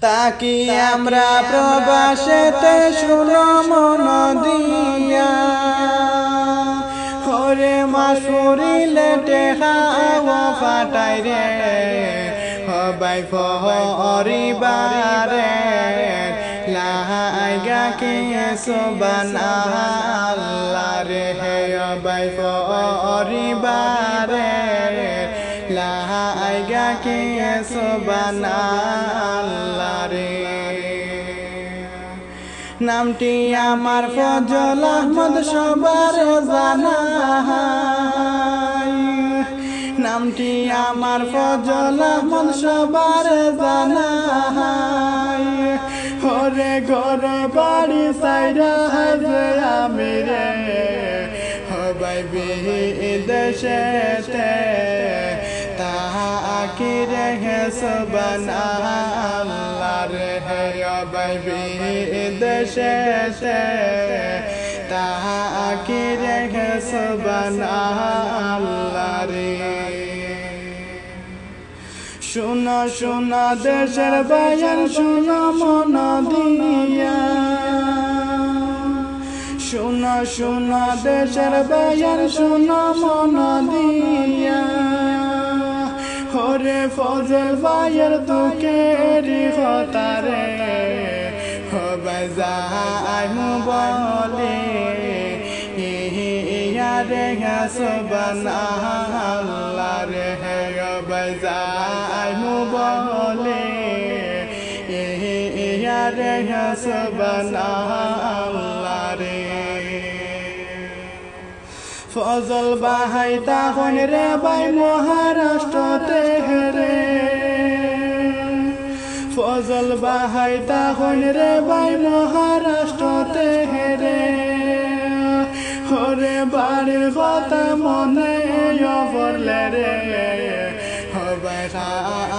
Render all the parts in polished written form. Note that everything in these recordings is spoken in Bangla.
তাকি আমরা প্রবাসেতে শুনো মন দিয়া হরে মাসুরিলে টেহাও ফাটাই রে হবাই ফরিবারে লাইগা কে সুবহানাল্লাহ রে হবাই ফরিবারে লাইগা কে সুবহানাল্লাহ রে নামটি আমার ফজল আহমদ সবার জানা নামটি আমার ফজল আহমদ সবার জানা হরে ঘর বাড়ি সাইরা হাজে আমি রে হবাই বিদেশেতে তাহাকি রে সুবহানাল্লাহ রে হবাই বিদেশেতে তাহাকি রে সুবহানাল্লাহ রে শুনো শুনো দেশের বায়ান শুনো মন দিয়া শুনো শুনো দেশের বায়ান শুনো মন দিয়া হরে ফজল ভাইয়ের দুঃখেরি হতারে হবে যাই বলে রে সুবহানাল্লাহ রে হবে যাই বলে রে সুবহানাল্লাহ রে ফজল ভাই তখন রে ভাই মহারাষ্ট্রতে রে ফজল ভাই তখন রে ভাই মহারাষ্ট্রতে রে হরে বাড়ির কথা মনে পড়লে রে হবে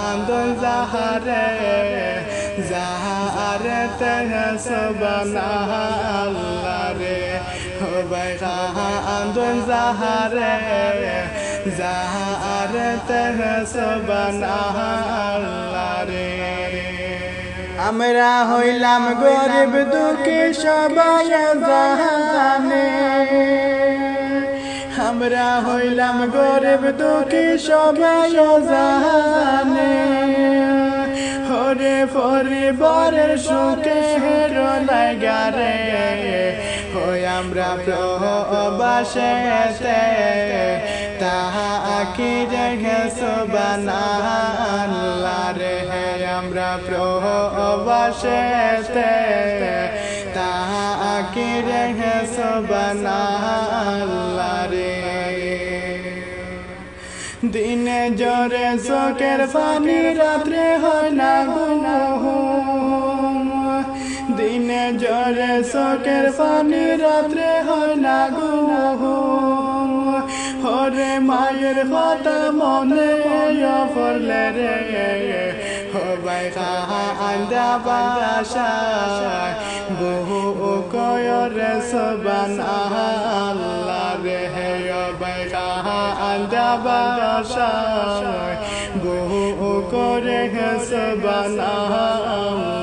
আন্দোলন যাহারে যাহারে সুবহানাল্লাহ রে হবে আন্দোলন যাহারে যাহারে সুবহানাল্লাহ রে আমরা হইলাম গরিব দুঃখী সবাই জানে আমরা হইলাম গরিব দুঃখী সবাই জানে হরে পরিবারের সুখে লাগা রে হই আমরা প্রবাসেতে তাহাকি রে সুবহানাল্লাহ রে আমরা প্রবাসেতে তাহাকি রে সুবহানাল্লাহ রে দিনে জোরে চোখের পানি রাত্রে হয় না ঘুম দিনে জোরে চোখের পানি রাত্রে হয় না ঘুম হরে মায়ের কথা মনে পড়লে রে হবাই কান্দা বাসা বহু কয় রে সুবহানাল্লাহ রে হবাই কান্দা বাসা বহু করে সুবহানাল্লাহ